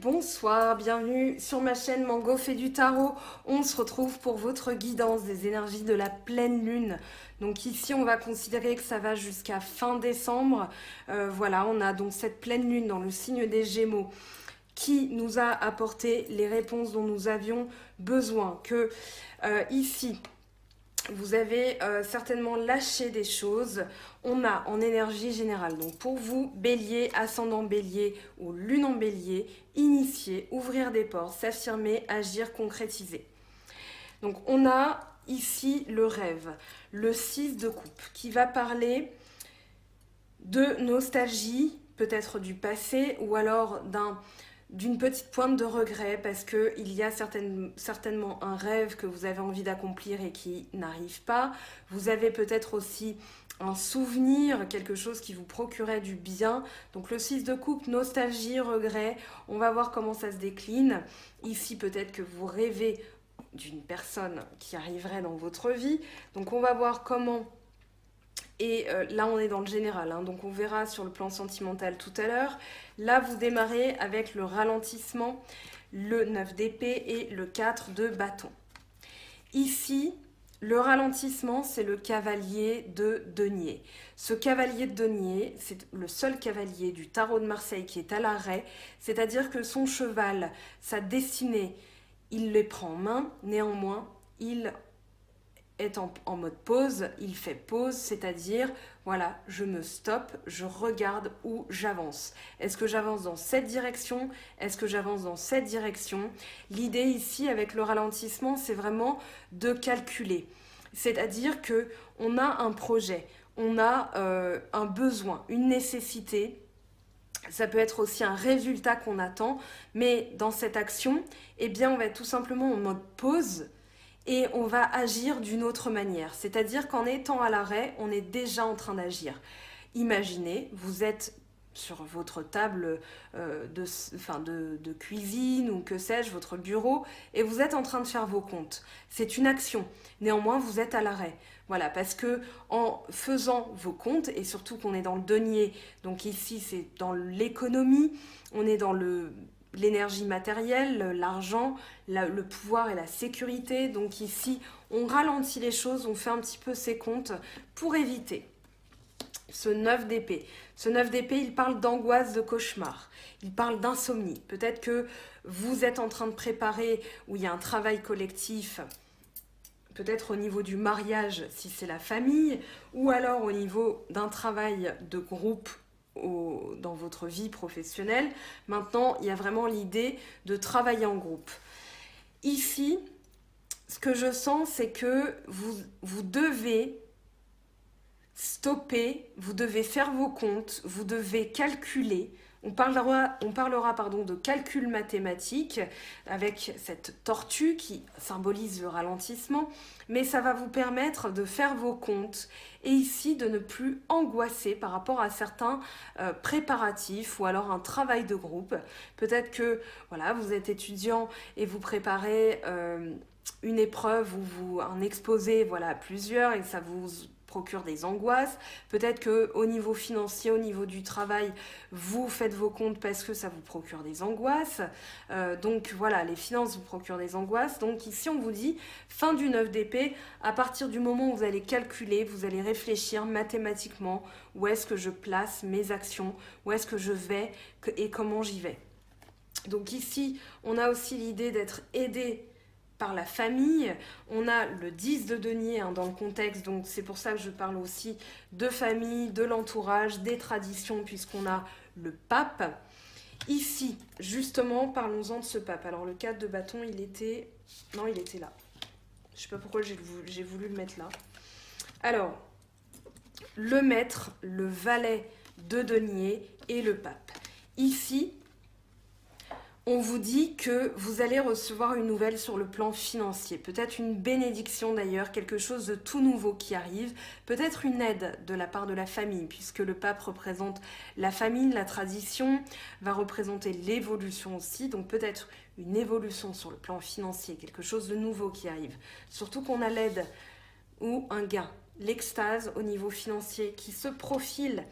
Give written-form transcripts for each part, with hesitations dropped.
bonsoir, bienvenue sur ma chaîne Mango fait du tarot. On se retrouve pour votre guidance des énergies de la pleine lune. Donc ici on va considérer que ça va jusqu'à fin décembre. Voilà, on a donc cette pleine lune dans le signe des Gémeaux qui nous a apporté les réponses dont nous avions besoin. Que ici vous avez certainement lâché des choses. On a en énergie générale, donc pour vous, bélier, ascendant bélier ou lune en bélier, initier, ouvrir des portes, s'affirmer, agir, concrétiser. Donc on a ici le rêve, le 6 de coupe, qui va parler de nostalgie, peut-être du passé, ou alors d'une petite pointe de regret parce qu'il y a certainement un rêve que vous avez envie d'accomplir et qui n'arrive pas. Vous avez peut-être aussi un souvenir, quelque chose qui vous procurait du bien. Donc le 6 de coupe, nostalgie, regret, on va voir comment ça se décline. Ici peut-être que vous rêvez d'une personne qui arriverait dans votre vie. Donc on va voir comment... Et là, on est dans le général, hein, donc on verra sur le plan sentimental tout à l'heure. Là, vous démarrez avec le ralentissement, le 9 d'épée et le 4 de bâton. Ici, le ralentissement, c'est le cavalier de denier. Ce cavalier de denier, c'est le seul cavalier du tarot de Marseille qui est à l'arrêt, c'est-à-dire que son cheval, sa destinée, il les prend en main, néanmoins, il est en mode pause, il fait pause, c'est-à-dire, voilà, je me stoppe, je regarde où j'avance. Est-ce que j'avance dans cette direction? Est-ce que j'avance dans cette direction? L'idée ici, avec le ralentissement, c'est vraiment de calculer. C'est-à-dire que on a un projet, on a un besoin, une nécessité. Ça peut être aussi un résultat qu'on attend, mais dans cette action, eh bien, on va être tout simplement en mode pause. Et on va agir d'une autre manière. C'est-à-dire qu'en étant à l'arrêt, on est déjà en train d'agir. Imaginez, vous êtes sur votre table de cuisine ou que sais-je, votre bureau, et vous êtes en train de faire vos comptes. C'est une action. Néanmoins, vous êtes à l'arrêt. Voilà, parce que en faisant vos comptes, et surtout qu'on est dans le denier, donc ici c'est dans l'économie, on est dans l'énergie matérielle, l'argent, le pouvoir et la sécurité. Donc ici, on ralentit les choses, on fait un petit peu ses comptes pour éviter ce 9 d'épée. Ce 9 d'épée, il parle d'angoisse, de cauchemar. Il parle d'insomnie. Peut-être que vous êtes en train de préparer, où il y a un travail collectif, peut-être au niveau du mariage, si c'est la famille, ou alors au niveau d'un travail de groupe dans votre vie professionnelle. Maintenant, il y a vraiment l'idée de travailler en groupe. Ici, ce que je sens, c'est que vous devez stopper, vous devez faire vos comptes, vous devez calculer. On parlera de calcul mathématique avec cette tortue qui symbolise le ralentissement, mais ça va vous permettre de faire vos comptes et ici de ne plus angoisser par rapport à certains préparatifs ou alors un travail de groupe. Peut-être que voilà, vous êtes étudiant et vous préparez une épreuve ou un exposé voilà, à plusieurs et ça vous procure des angoisses. Peut-être qu'au niveau financier, au niveau du travail, vous faites vos comptes parce que ça vous procure des angoisses. Donc voilà, les finances vous procurent des angoisses. Donc ici, on vous dit, fin du 9 d'épée, à partir du moment où vous allez calculer, vous allez réfléchir mathématiquement, où est-ce que je place mes actions, où est-ce que je vais et comment j'y vais. Donc ici, on a aussi l'idée d'être aidé par la famille. On a le 10 de denier hein, dans le contexte, donc c'est pour ça que je parle aussi de famille, de l'entourage, des traditions, puisqu'on a le pape. Ici, justement, parlons-en de ce pape. Alors le 4 de bâton, il était là. Je sais pas pourquoi j'ai voulu le mettre là. Alors, le maître, le valet de denier et le pape. Ici, on vous dit que vous allez recevoir une nouvelle sur le plan financier, peut-être une bénédiction d'ailleurs, quelque chose de tout nouveau qui arrive, peut-être une aide de la part de la famille, puisque le pape représente la famille, la tradition, va représenter l'évolution aussi, donc peut-être une évolution sur le plan financier, quelque chose de nouveau qui arrive. Surtout qu'on a l'aide ou un gain, l'extase au niveau financier qui se profile.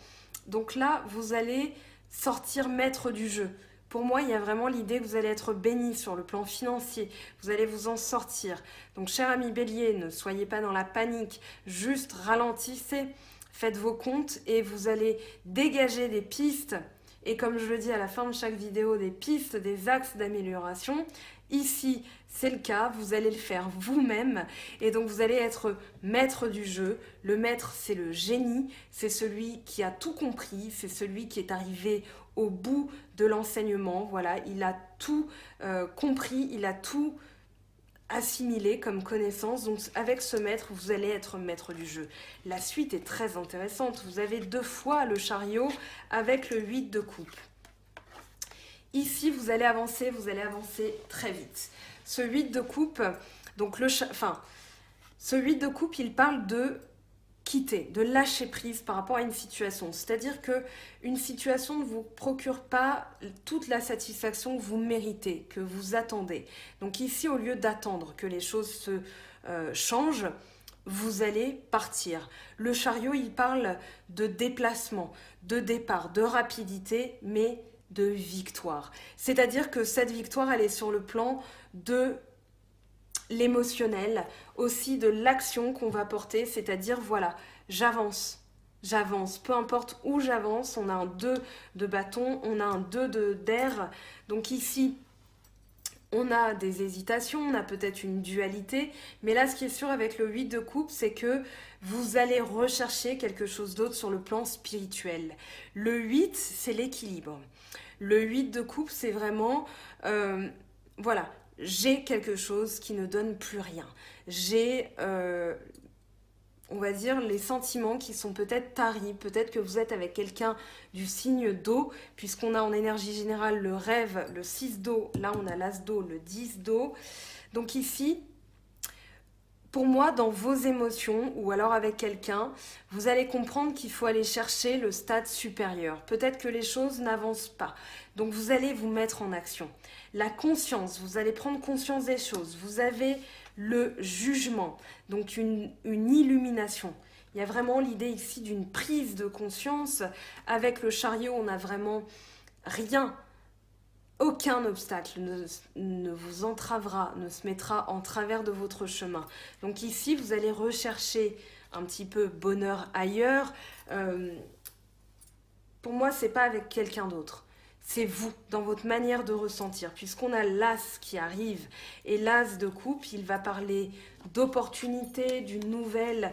Donc là, vous allez sortir maître du jeu. Pour moi, il y a vraiment l'idée que vous allez être béni sur le plan financier, vous allez vous en sortir. Donc, cher ami Bélier, ne soyez pas dans la panique, juste ralentissez, faites vos comptes et vous allez dégager des pistes. Et comme je le dis à la fin de chaque vidéo, des pistes, des axes d'amélioration. Ici, c'est le cas, vous allez le faire vous-même et donc vous allez être maître du jeu. Le maître, c'est le génie, c'est celui qui a tout compris, c'est celui qui est arrivé au bout de l'enseignement. Voilà, il a tout compris, il a tout assimilé comme connaissance. Donc avec ce maître, vous allez être maître du jeu. La suite est très intéressante. Vous avez 2 fois le chariot avec le 8 de coupe. Ici, vous allez avancer très vite. Ce 8 de coupe, donc ce 8 de coupe, il parle de quitter, de lâcher prise par rapport à une situation. C'est-à-dire que une situation ne vous procure pas toute la satisfaction que vous méritez, que vous attendez. Donc ici, au lieu d'attendre que les choses se changent, vous allez partir. Le chariot, il parle de déplacement, de départ, de rapidité, mais de victoire. C'est-à-dire que cette victoire, elle est sur le plan de l'émotionnel, aussi de l'action qu'on va porter, c'est-à-dire, voilà, j'avance, peu importe où j'avance, on a un 2 de bâton, on a un 2 d'air, donc ici, on a des hésitations, on a peut-être une dualité, mais là, ce qui est sûr avec le 8 de coupe, c'est que vous allez rechercher quelque chose d'autre sur le plan spirituel. Le 8, c'est l'équilibre. Le 8 de coupe, c'est vraiment, voilà, j'ai quelque chose qui ne donne plus rien. J'ai, on va dire, les sentiments qui sont peut-être taris. Peut-être que vous êtes avec quelqu'un du signe d'eau, puisqu'on a en énergie générale le rêve, le 6 d'eau. Là, on a l'as d'eau, le 10 d'eau. Donc ici, pour moi, dans vos émotions ou alors avec quelqu'un, vous allez comprendre qu'il faut aller chercher le stade supérieur. Peut-être que les choses n'avancent pas. Donc vous allez vous mettre en action. La conscience, vous allez prendre conscience des choses. Vous avez le jugement, donc une illumination. Il y a vraiment l'idée ici d'une prise de conscience. Avec le chariot, on n'a vraiment rien. Aucun obstacle ne vous entravera, ne se mettra en travers de votre chemin. Donc ici, vous allez rechercher un petit peu bonheur ailleurs. Pour moi, c'est pas avec quelqu'un d'autre. C'est vous, dans votre manière de ressentir. Puisqu'on a l'as qui arrive. Et l'as de coupe, il va parler d'opportunité, d'une nouvelle.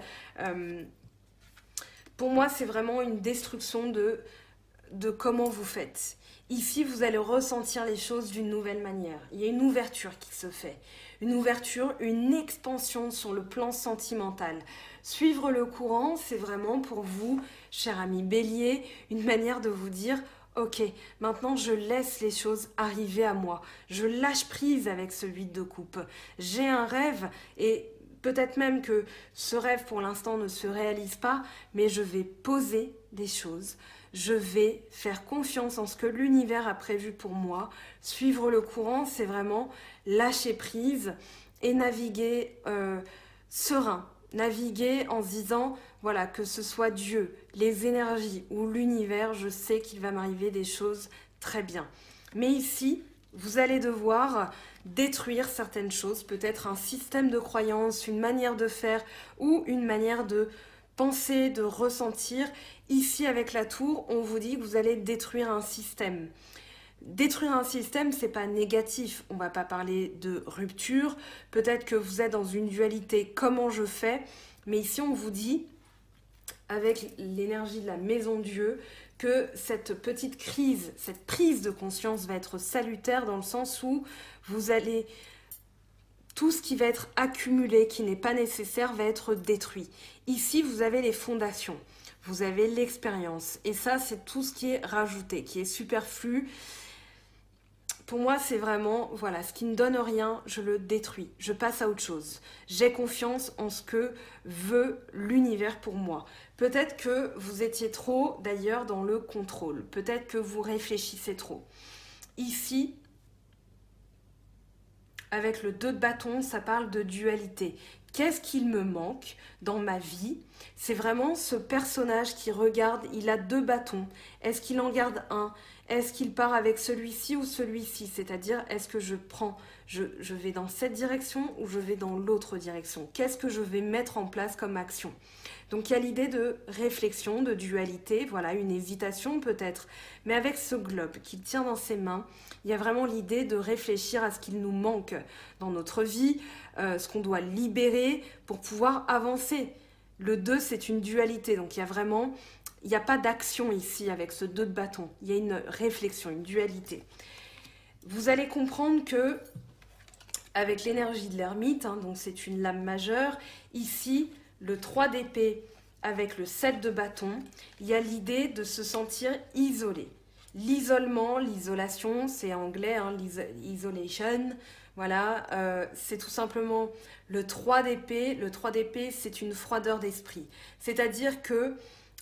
Pour moi, c'est vraiment une destruction de comment vous faites. Ici, vous allez ressentir les choses d'une nouvelle manière. Il y a une ouverture qui se fait. Une ouverture, une expansion sur le plan sentimental. Suivre le courant, c'est vraiment pour vous, cher ami Bélier, une manière de vous dire « Ok, maintenant je laisse les choses arriver à moi. Je lâche prise avec ce 8 de coupe. J'ai un rêve et peut-être même que ce rêve pour l'instant ne se réalise pas, mais je vais poser des choses. Je vais faire confiance en ce que l'univers a prévu pour moi. Suivre le courant, c'est vraiment lâcher prise et naviguer serein. Naviguer en se disant, voilà, que ce soit Dieu, les énergies ou l'univers, je sais qu'il va m'arriver des choses très bien. Mais ici, vous allez devoir détruire certaines choses, peut-être un système de croyance, une manière de faire ou une manière de penser, de ressentir. Ici, avec la tour, on vous dit que vous allez détruire un système. Détruire un système, c'est pas négatif. On va pas parler de rupture. Peut-être que vous êtes dans une dualité, comment je fais? Mais ici, on vous dit, avec l'énergie de la maison Dieu, que cette petite crise, cette prise de conscience va être salutaire dans le sens où vous allez... Tout ce qui va être accumulé, qui n'est pas nécessaire, va être détruit. Ici, vous avez les fondations, vous avez l'expérience. Et ça, c'est tout ce qui est rajouté, qui est superflu. Pour moi, c'est vraiment, voilà, ce qui ne donne rien, je le détruis. Je passe à autre chose. J'ai confiance en ce que veut l'univers pour moi. Peut-être que vous étiez trop, d'ailleurs, dans le contrôle. Peut-être que vous réfléchissez trop. Ici... Avec le 2 de bâton, ça parle de dualité. Qu'est-ce qu'il me manque dans ma vie? C'est vraiment ce personnage qui regarde, il a 2 bâtons. Est-ce qu'il en garde un? Est-ce qu'il part avec celui-ci ou celui-ci? C'est-à-dire, est-ce que je vais dans cette direction ou je vais dans l'autre direction? Qu'est-ce que je vais mettre en place comme action? Donc il y a l'idée de réflexion, de dualité, voilà, une hésitation peut-être. Mais avec ce globe qu'il tient dans ses mains, il y a vraiment l'idée de réfléchir à ce qu'il nous manque dans notre vie, ce qu'on doit libérer pour pouvoir avancer. Le 2, c'est une dualité, donc il n'y a pas d'action ici avec ce 2 de bâton. Il y a une réflexion, une dualité. Vous allez comprendre que, avec l'énergie de l'ermite, donc c'est une lame majeure, ici, le 3 d'épée avec le 7 de bâton, il y a l'idée de se sentir isolé. L'isolement, l'isolation, c'est anglais, isolation, voilà, c'est tout simplement le 3 d'épée. Le 3 d'épée, c'est une froideur d'esprit. C'est-à-dire que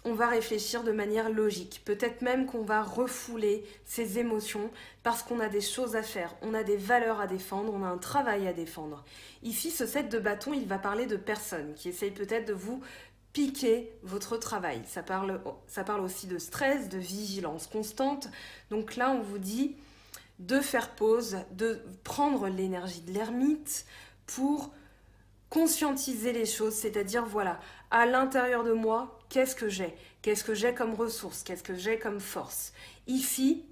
on va réfléchir de manière logique. Peut-être même qu'on va refouler ses émotions parce qu'on a des choses à faire, on a des valeurs à défendre, on a un travail à défendre. Ici, ce 7 de bâton, il va parler de personnes qui essayent peut-être de vous piquer votre travail. Ça parle aussi de stress, de vigilance constante. Donc là, on vous dit de faire pause, de prendre l'énergie de l'ermite pour conscientiser les choses, c'est-à-dire voilà, à l'intérieur de moi, qu'est-ce que j'ai? Qu'est-ce que j'ai comme ressources? Qu'est-ce que j'ai comme force? Ici,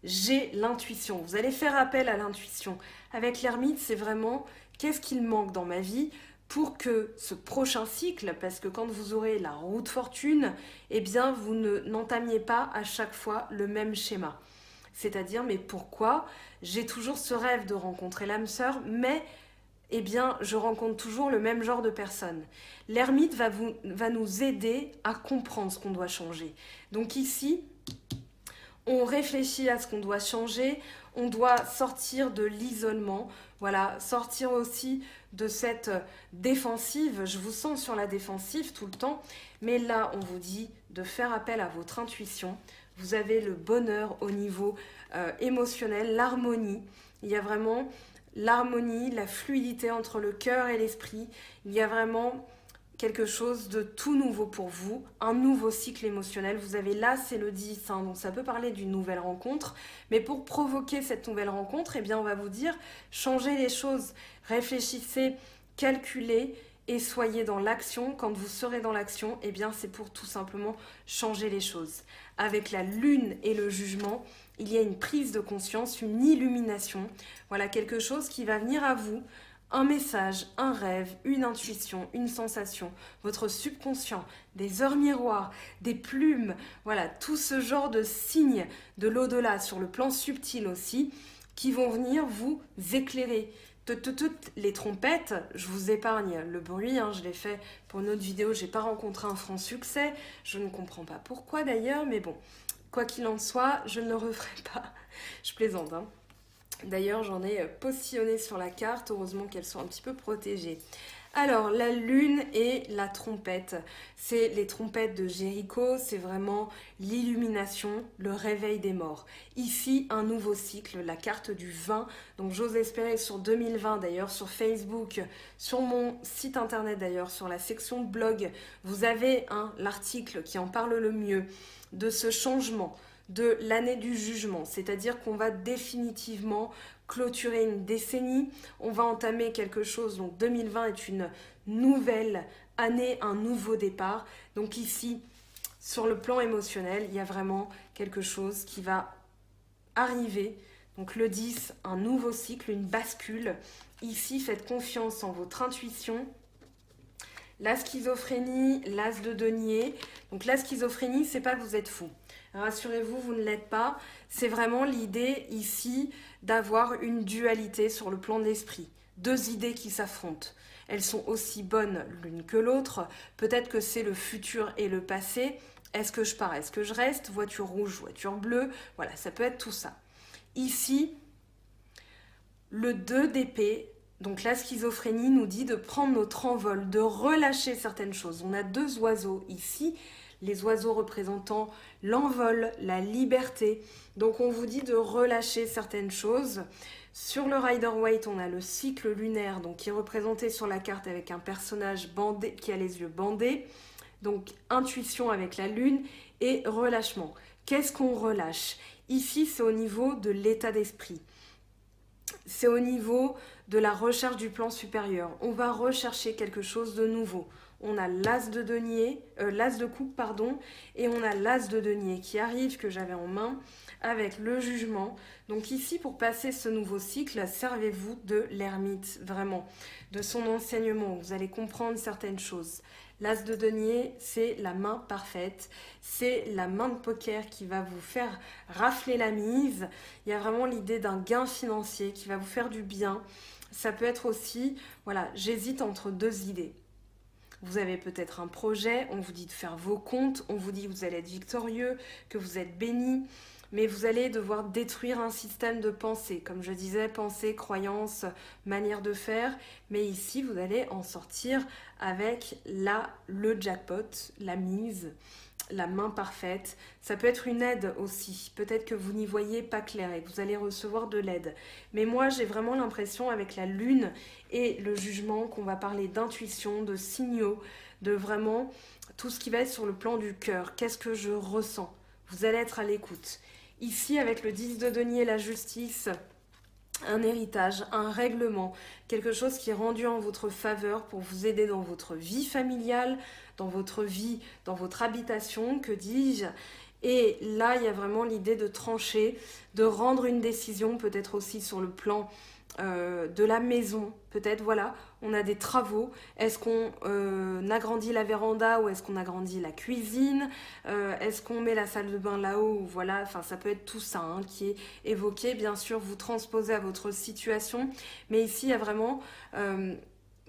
j'ai l'intuition. Vous allez faire appel à l'intuition. Avec l'ermite, c'est vraiment qu'est-ce qu'il manque dans ma vie pour que ce prochain cycle, parce que quand vous aurez la roue de fortune, eh bien, vous n'entamiez pas à chaque fois le même schéma. C'est-à-dire, mais pourquoi j'ai toujours ce rêve de rencontrer l'âme sœur, mais eh bien, je rencontre toujours le même genre de personnes. L'ermite va nous aider à comprendre ce qu'on doit changer. Donc ici, on réfléchit à ce qu'on doit changer, on doit sortir de l'isolement, voilà, sortir aussi de cette défensive. Je vous sens sur la défensive tout le temps, mais là, on vous dit de faire appel à votre intuition. Vous avez le bonheur au niveau émotionnel, l'harmonie. Il y a vraiment l'harmonie, la fluidité entre le cœur et l'esprit. Il y a vraiment quelque chose de tout nouveau pour vous, un nouveau cycle émotionnel. Vous avez là, c'est le 10, donc ça peut parler d'une nouvelle rencontre. Mais pour provoquer cette nouvelle rencontre, eh bien, on va vous dire, changez les choses, réfléchissez, calculez et soyez dans l'action. Quand vous serez dans l'action, eh bien, c'est pour tout simplement changer les choses. Avec la lune et le jugement, il y a une prise de conscience, une illumination. Voilà, quelque chose qui va venir à vous, un message, un rêve, une intuition, une sensation, votre subconscient, des heures miroirs, des plumes, voilà, tout ce genre de signes de l'au-delà sur le plan subtil aussi, qui vont venir vous éclairer. Toutes les trompettes, je vous épargne le bruit, je l'ai fait pour une autre vidéo, j'ai pas rencontré un franc succès, je ne comprends pas pourquoi d'ailleurs, mais bon, quoi qu'il en soit, je ne le referai pas, je plaisante. D'ailleurs, j'en ai positionné sur la carte, heureusement qu'elles sont un petit peu protégées. Alors, la lune et la trompette, c'est les trompettes de Jéricho, c'est vraiment l'illumination, le réveil des morts. Ici, un nouveau cycle, la carte du 20, donc j'ose espérer sur 2020 d'ailleurs, sur Facebook, sur mon site internet d'ailleurs, sur la section blog, vous avez l'article qui en parle le mieux de ce changement, de l'année du jugement, c'est-à-dire qu'on va définitivement clôturer une décennie, on va entamer quelque chose, donc 2020 est une nouvelle année, un nouveau départ. Donc ici, sur le plan émotionnel, il y a vraiment quelque chose qui va arriver. Donc le 10, un nouveau cycle, une bascule. Ici, faites confiance en votre intuition. La schizophrénie, l'as de denier. Donc la schizophrénie, c'est pas que vous êtes fou. Rassurez-vous, vous ne l'êtes pas. C'est vraiment l'idée ici d'avoir une dualité sur le plan de l'esprit. Deux idées qui s'affrontent. Elles sont aussi bonnes l'une que l'autre. Peut-être que c'est le futur et le passé. Est-ce que je pars? Est-ce que je reste? Voiture rouge, voiture bleue. Voilà, ça peut être tout ça. Ici, le 2 d'épée, donc la schizophrénie nous dit de prendre notre envol, de relâcher certaines choses. On a deux oiseaux ici. Les oiseaux représentant l'envol, la liberté. Donc on vous dit de relâcher certaines choses. Sur le Rider-Waite, on a le cycle lunaire, donc qui est représenté sur la carte avec un personnage bandé, qui a les yeux bandés. Donc intuition avec la lune et relâchement. Qu'est-ce qu'on relâche? Ici, c'est au niveau de l'état d'esprit. C'est au niveau de la recherche du plan supérieur. On va rechercher quelque chose de nouveau. On a l'as de denier, l'as de coupe, pardon, et on a l'as de denier qui arrive, que j'avais en main, avec le jugement. Donc ici, pour passer ce nouveau cycle, servez-vous de l'ermite, vraiment, de son enseignement. Vous allez comprendre certaines choses. L'as de denier, c'est la main parfaite, c'est la main de poker qui va vous faire rafler la mise. Il y a vraiment l'idée d'un gain financier qui va vous faire du bien. Ça peut être aussi, voilà, j'hésite entre deux idées. Vous avez peut-être un projet, on vous dit de faire vos comptes, on vous dit que vous allez être victorieux, que vous êtes béni, mais vous allez devoir détruire un système de pensée. Comme je disais, pensée, croyance, manière de faire. Mais ici, vous allez en sortir avec le jackpot, la mise, la main parfaite. Ça peut être une aide aussi. Peut-être que vous n'y voyez pas clair et que vous allez recevoir de l'aide. Mais moi, j'ai vraiment l'impression avec la lune et le jugement qu'on va parler d'intuition, de signaux, de vraiment tout ce qui va être sur le plan du cœur. Qu'est-ce que je ressens? Vous allez être à l'écoute. Ici, avec le 10 de denier, la justice, un héritage, un règlement, quelque chose qui est rendu en votre faveur pour vous aider dans votre vie familiale, dans votre vie, dans votre habitation, que dis-je. Et là, il y a vraiment l'idée de trancher, de rendre une décision, peut-être aussi sur le plan de la maison, peut-être, voilà, on a des travaux, est-ce qu'on agrandit la véranda ou est-ce qu'on agrandit la cuisine, est-ce qu'on met la salle de bain là-haut, voilà, enfin ça peut être tout ça hein, qui est évoqué, bien sûr vous transposez à votre situation, mais ici il y a vraiment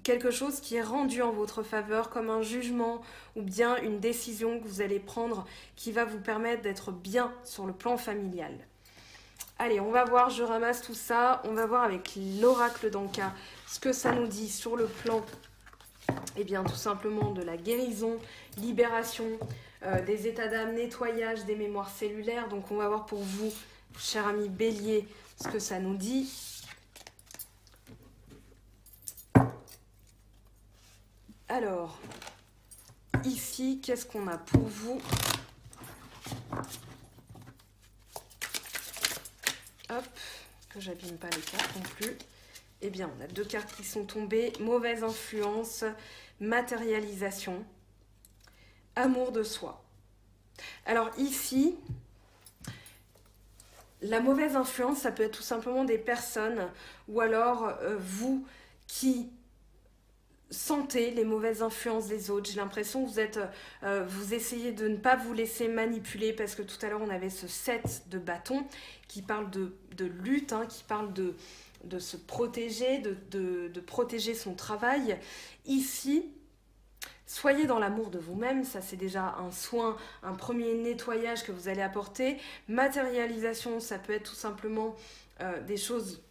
quelque chose qui est rendu en votre faveur comme un jugement ou bien une décision que vous allez prendre qui va vous permettre d'être bien sur le plan familial. Allez, on va voir, je ramasse tout ça, on va voir avec l'oracle d'Anka ce que ça nous dit sur le plan, eh bien tout simplement de la guérison, libération, des états d'âme, nettoyage des mémoires cellulaires. Donc on va voir pour vous, cher ami Bélier, ce que ça nous dit. Alors, ici, qu'est-ce qu'on a pour vous ? Hop, que j'abîme pas les cartes non plus. Eh bien, on a deux cartes qui sont tombées. Mauvaise influence, matérialisation, amour de soi. Alors ici, la mauvaise influence, ça peut être tout simplement des personnes ou alors vous qui sentez les mauvaises influences des autres. J'ai l'impression que vous essayez de ne pas vous laisser manipuler parce que tout à l'heure on avait ce 7 de bâton qui parle de lutte, hein, qui parle de se protéger, de protéger son travail. Ici, soyez dans l'amour de vous-même, ça c'est déjà un soin, un premier nettoyage que vous allez apporter. Matérialisation, ça peut être tout simplement des choses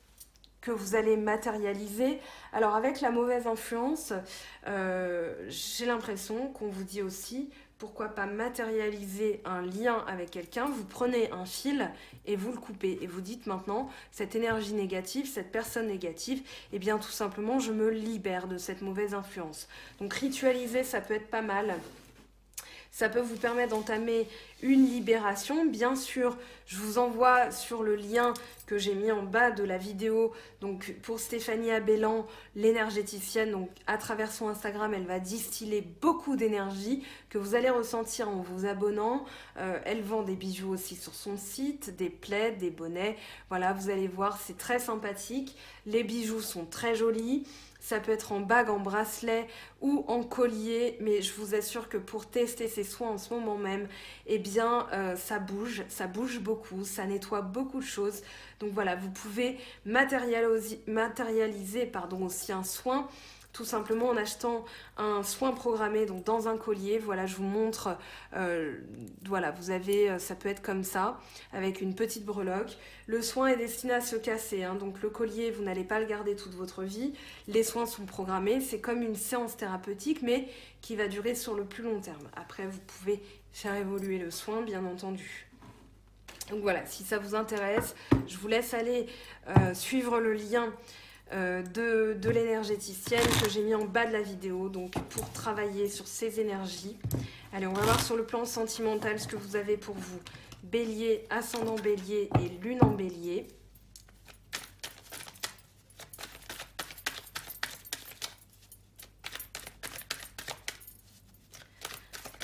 que vous allez matérialiser. Alors avec la mauvaise influence, j'ai l'impression qu'on vous dit aussi, pourquoi pas matérialiser un lien avec quelqu'un, vous prenez un fil et vous le coupez et vous dites maintenant, cette énergie négative, cette personne négative, eh bien tout simplement je me libère de cette mauvaise influence. Donc ritualiser, ça peut être pas mal. Ça peut vous permettre d'entamer une libération. Bien sûr, je vous envoie sur le lien que j'ai mis en bas de la vidéo. Donc pour Stéphanie Abellan, l'énergéticienne, donc à travers son Instagram, elle va distiller beaucoup d'énergie que vous allez ressentir en vous abonnant. Elle vend des bijoux aussi sur son site, des plaids, des bonnets. Voilà, vous allez voir, c'est très sympathique. Les bijoux sont très jolis. Ça peut être en bague, en bracelet ou en collier, mais je vous assure que pour tester ces soins en ce moment même, eh bien, ça bouge beaucoup, ça nettoie beaucoup de choses. Donc voilà, vous pouvez matérialiser aussi un soin, tout simplement en achetant un soin programmé donc dans un collier. Voilà, je vous montre, voilà, vous avez, ça peut être comme ça, avec une petite breloque. Le soin est destiné à se casser, hein, donc le collier, vous n'allez pas le garder toute votre vie. Les soins sont programmés, c'est comme une séance thérapeutique, mais qui va durer sur le plus long terme. Après, vous pouvez faire évoluer le soin, bien entendu. Donc voilà, si ça vous intéresse, je vous laisse aller suivre le lien de l'énergéticienne que j'ai mis en bas de la vidéo, donc pour travailler sur ces énergies. Allez, on va voir sur le plan sentimental ce que vous avez pour vous. Bélier, ascendant Bélier et Lune en Bélier.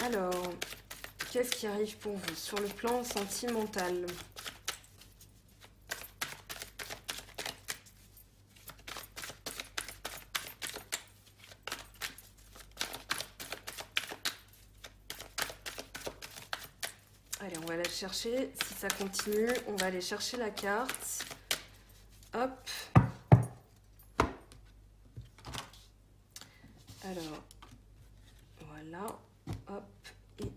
Alors, qu'est-ce qui arrive pour vous sur le plan sentimental? Allez, on va aller chercher. Si ça continue, on va aller chercher la carte. Hop. Alors, voilà. Hop et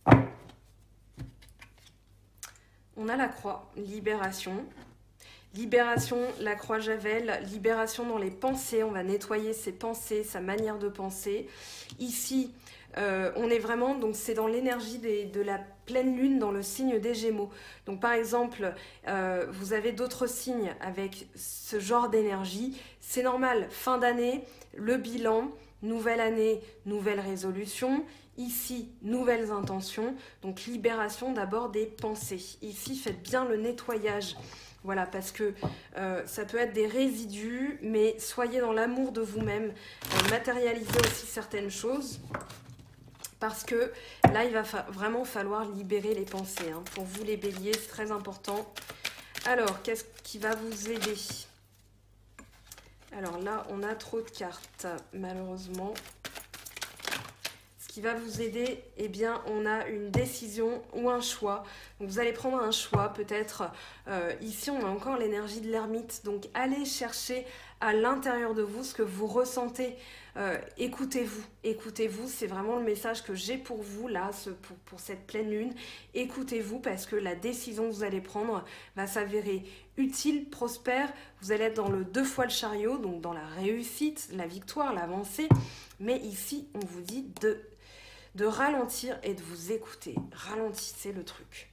hop. On a la croix, libération. Libération, la croix Javel, libération dans les pensées. On va nettoyer ses pensées, sa manière de penser. Ici, on est vraiment, donc c'est dans l'énergie de la pleine lune dans le signe des Gémeaux. Donc par exemple, vous avez d'autres signes avec ce genre d'énergie. C'est normal, fin d'année, le bilan, nouvelle année, nouvelle résolution. Ici, nouvelles intentions. Donc libération d'abord des pensées. Ici, faites bien le nettoyage. Voilà, parce que ça peut être des résidus, mais soyez dans l'amour de vous-même. Matérialisez aussi certaines choses. Parce que là, il va vraiment falloir libérer les pensées. Hein. Pour vous, les béliers, c'est très important. Alors, qu'est-ce qui va vous aider? Alors là, on a trop de cartes, malheureusement. Ce qui va vous aider, eh bien, on a une décision ou un choix. Donc, vous allez prendre un choix, peut-être. Ici, on a encore l'énergie de l'ermite. Donc, allez chercher à l'intérieur de vous ce que vous ressentez. Écoutez-vous, écoutez-vous, c'est vraiment le message que j'ai pour vous là, pour cette pleine lune. Écoutez-vous parce que la décision que vous allez prendre va s'avérer utile, prospère. Vous allez être dans le 2 fois le chariot, donc dans la réussite, la victoire, l'avancée. Mais ici, on vous dit de ralentir et de vous écouter. Ralentissez le truc.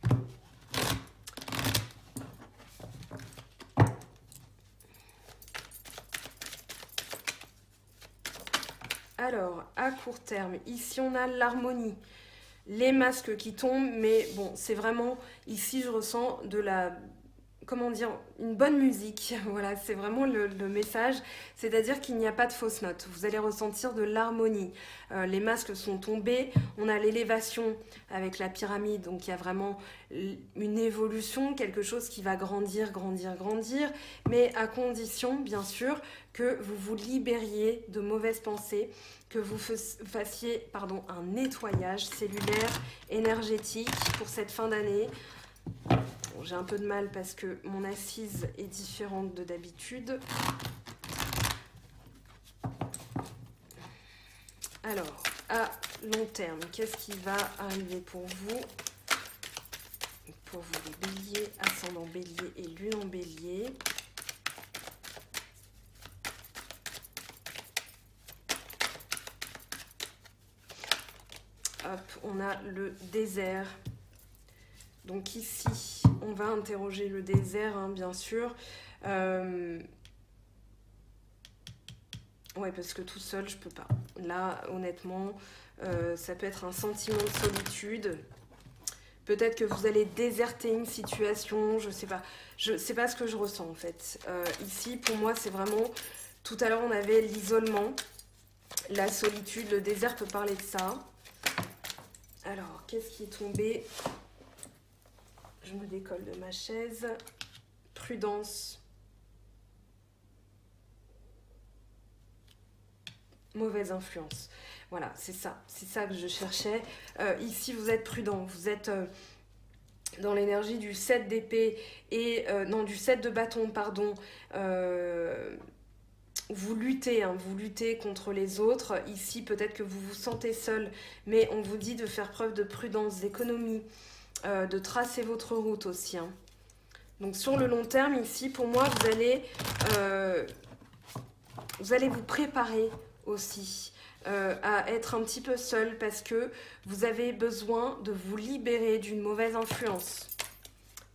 Alors, à court terme, ici on a l'harmonie, les masques qui tombent, mais bon, c'est vraiment, ici je ressens de la, comment dire, une bonne musique, voilà, c'est vraiment le message, c'est-à-dire qu'il n'y a pas de fausses notes, vous allez ressentir de l'harmonie, les masques sont tombés, on a l'élévation avec la pyramide, donc il y a vraiment une évolution, quelque chose qui va grandir, grandir, grandir, mais à condition, bien sûr, que vous vous libériez de mauvaises pensées, que vous fassiez un nettoyage cellulaire, énergétique pour cette fin d'année. Bon, j'ai un peu de mal parce que mon assise est différente de d'habitude. Alors, à long terme, qu'est-ce qui va arriver pour vous? Pour vous les béliers, ascendant bélier et lune en bélier. Hop, on a le désert. Donc ici, on va interroger le désert, hein, bien sûr. Ouais, parce que tout seul, je peux pas. Là, honnêtement, ça peut être un sentiment de solitude. Peut-être que vous allez déserter une situation, je sais pas. Je sais pas ce que je ressens, en fait. Ici, pour moi, c'est vraiment... Tout à l'heure, on avait l'isolement, la solitude, le désert peut parler de ça. Alors, qu'est-ce qui est tombé? Je me décolle de ma chaise. Prudence. Mauvaise influence. Voilà, c'est ça que je cherchais. Ici, vous êtes prudent. Vous êtes dans l'énergie du 7 d'épée et... non, du 7 de bâton, pardon. Vous luttez, hein, vous luttez contre les autres. Ici, peut-être que vous vous sentez seul, mais on vous dit de faire preuve de prudence, d'économie, de tracer votre route aussi. Hein. Donc sur le long terme, ici, pour moi, vous allez vous préparer aussi à être un petit peu seul parce que vous avez besoin de vous libérer d'une mauvaise influence.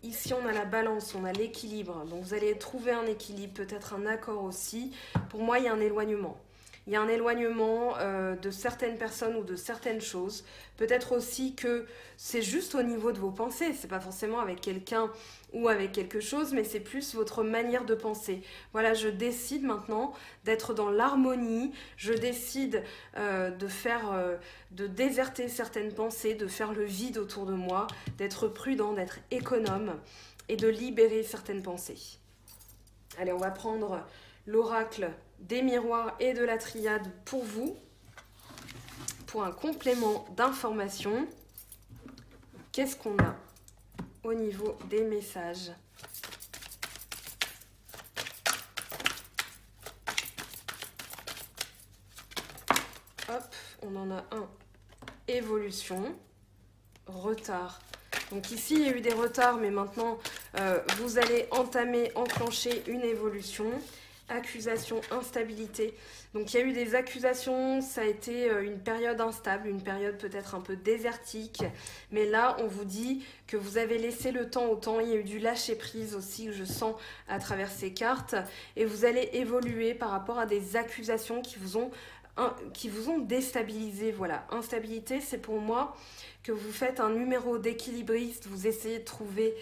Ici, on a la balance, on a l'équilibre. Donc, vous allez trouver un équilibre, peut-être un accord aussi. Pour moi, il y a un éloignement. Il y a un éloignement de certaines personnes ou de certaines choses. Peut-être aussi que c'est juste au niveau de vos pensées. C'est pas forcément avec quelqu'un ou avec quelque chose, mais c'est plus votre manière de penser. Voilà, je décide maintenant d'être dans l'harmonie. Je décide de déserter certaines pensées, de faire le vide autour de moi, d'être prudent, d'être économe et de libérer certaines pensées. Allez, on va prendre l'oracle des miroirs et de la triade pour vous, pour un complément d'information. Qu'est-ce qu'on a au niveau des messages? Hop, on en a un. Évolution, retard. Donc ici, il y a eu des retards, mais maintenant, vous allez enclencher une évolution. Accusation, instabilité. Donc il y a eu des accusations, ça a été une période instable, une période peut-être un peu désertique. Mais là, on vous dit que vous avez laissé le temps au temps. Il y a eu du lâcher-prise aussi, que je sens à travers ces cartes. Et vous allez évoluer par rapport à des accusations qui vous ont déstabilisé. Voilà, instabilité, c'est pour moi que vous faites un numéro d'équilibriste, vous essayez de trouver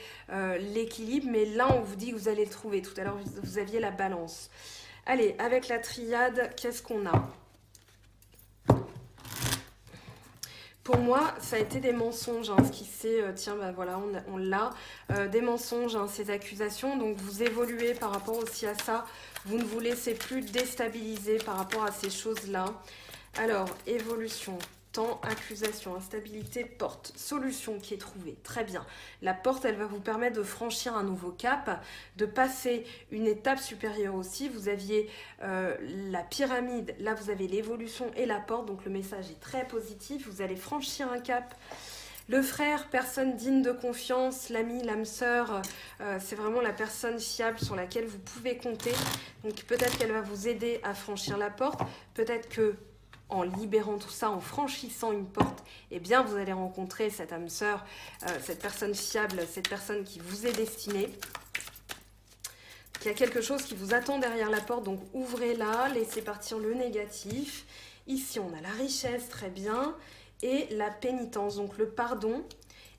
l'équilibre, mais là on vous dit que vous allez le trouver. Tout à l'heure vous aviez la balance. Allez, avec la triade, qu'est-ce qu'on a? Pour moi, ça a été des mensonges, hein, ce qui s'est, tiens, bah voilà, on l'a, des mensonges, hein, ces accusations, donc vous évoluez par rapport aussi à ça, vous ne vous laissez plus déstabiliser par rapport à ces choses-là. Alors, évolution, temps, accusation, instabilité, porte, solution qui est trouvée, très bien. La porte, elle va vous permettre de franchir un nouveau cap, de passer une étape supérieure aussi. Vous aviez la pyramide, là vous avez l'évolution et la porte, donc le message est très positif, vous allez franchir un cap. Le frère, personne digne de confiance, l'ami, l'âme sœur, c'est vraiment la personne fiable sur laquelle vous pouvez compter. Donc peut-être qu'elle va vous aider à franchir la porte, peut-être que en libérant tout ça, en franchissant une porte, eh bien vous allez rencontrer cette âme sœur, cette personne fiable, cette personne qui vous est destinée. Il y a quelque chose qui vous attend derrière la porte, donc ouvrez-la, laissez partir le négatif. Ici, on a la richesse, très bien, et la pénitence, donc le pardon,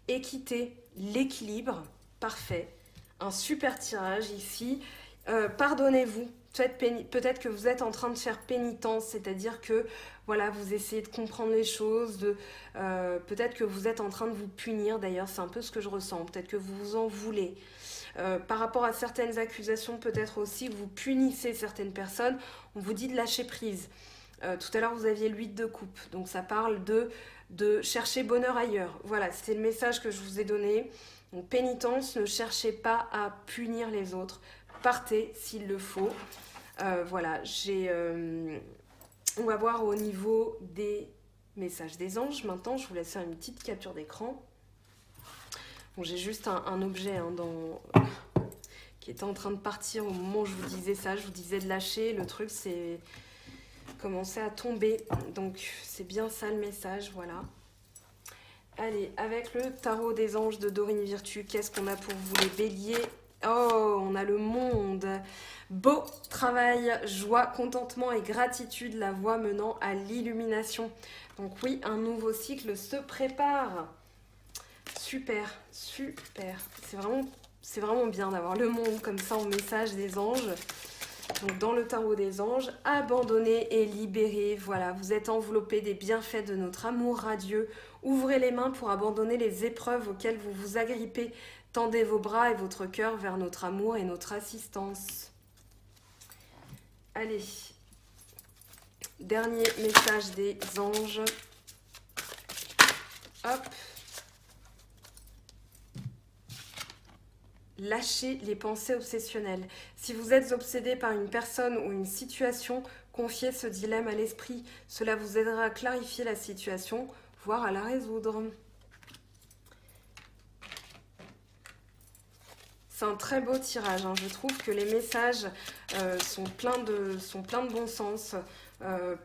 équité, l'équilibre, parfait. Un super tirage ici. Pardonnez-vous. Peut-être que vous êtes en train de faire pénitence, c'est-à-dire que voilà, vous essayez de comprendre les choses, peut-être que vous êtes en train de vous punir, d'ailleurs c'est un peu ce que je ressens, peut-être que vous vous en voulez. Par rapport à certaines accusations, peut-être aussi que vous punissez certaines personnes, on vous dit de lâcher prise. Tout à l'heure vous aviez l'huile de coupe, donc ça parle de chercher bonheur ailleurs. Voilà, c'était le message que je vous ai donné. Donc pénitence, ne cherchez pas à punir les autres. Partez s'il le faut. Voilà, on va voir au niveau des messages des anges. Maintenant, je vous laisse faire une petite capture d'écran. Bon, j'ai juste un objet hein, qui était en train de partir au moment où je vous disais ça. Je vous disais de lâcher. Le truc, c'est commencer à tomber. Donc, c'est bien ça le message. Voilà. Allez, avec le tarot des anges de Dorine Virtue, qu'est-ce qu'on a pour vous les béliers? Oh, on a le monde. Beau travail, joie, contentement et gratitude, la voie menant à l'illumination. Donc oui, un nouveau cycle se prépare. Super, super. C'est vraiment bien d'avoir le monde comme ça en message des anges. Donc dans le tarot des anges, abandonner et libérer. Voilà, vous êtes enveloppé des bienfaits de notre amour radieux. Ouvrez les mains pour abandonner les épreuves auxquelles vous vous agrippez. Tendez vos bras et votre cœur vers notre amour et notre assistance. Allez, dernier message des anges. Hop. Lâchez les pensées obsessionnelles. Si vous êtes obsédé par une personne ou une situation, confiez ce dilemme à l'esprit. Cela vous aidera à clarifier la situation, voire à la résoudre. C'est un très beau tirage, hein. Je trouve que les messages sont pleins de bon sens.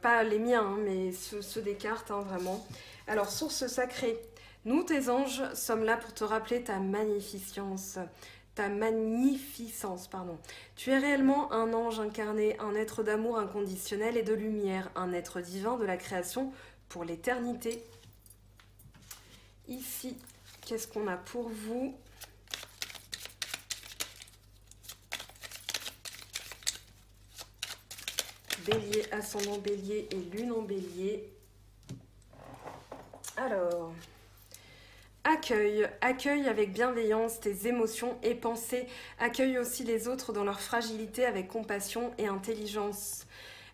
Pas les miens, hein, mais ceux des cartes, hein, vraiment. Alors, source sacrée. Nous, tes anges, sommes là pour te rappeler ta magnificence, ta magnificence, pardon. Tu es réellement un ange incarné, un être d'amour inconditionnel et de lumière, un être divin de la création pour l'éternité. Ici, qu'est-ce qu'on a pour vous? Bélier, ascendant bélier et lune en bélier. Alors, accueille avec bienveillance tes émotions et pensées. Accueille aussi les autres dans leur fragilité avec compassion et intelligence.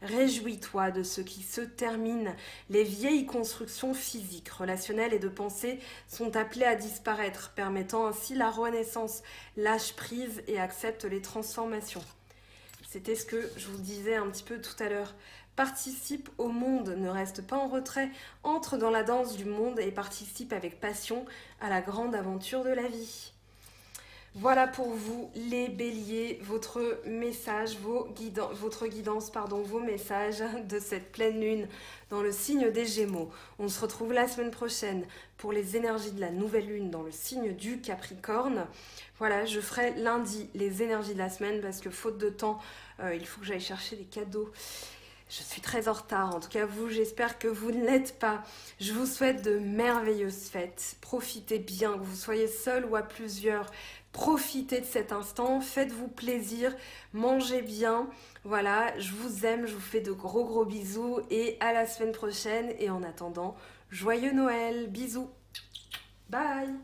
Réjouis-toi de ce qui se termine. Les vieilles constructions physiques, relationnelles et de pensée sont appelées à disparaître, permettant ainsi la renaissance. Lâche prise et accepte les transformations. C'était ce que je vous disais un petit peu tout à l'heure. Participe au monde, ne reste pas en retrait, entre dans la danse du monde et participe avec passion à la grande aventure de la vie. Voilà pour vous les béliers, votre message, votre guidance, vos messages de cette pleine lune dans le signe des Gémeaux. On se retrouve la semaine prochaine pour les énergies de la nouvelle lune dans le signe du Capricorne. Voilà, je ferai lundi les énergies de la semaine parce que faute de temps, il faut que j'aille chercher des cadeaux. Je suis très en retard, en tout cas vous, j'espère que vous ne l'êtes pas. Je vous souhaite de merveilleuses fêtes. Profitez bien, que vous soyez seul ou à plusieurs. Profitez de cet instant, faites-vous plaisir, mangez bien. Voilà, je vous aime, je vous fais de gros bisous et à la semaine prochaine. Et en attendant, joyeux Noël, bisous. Bye.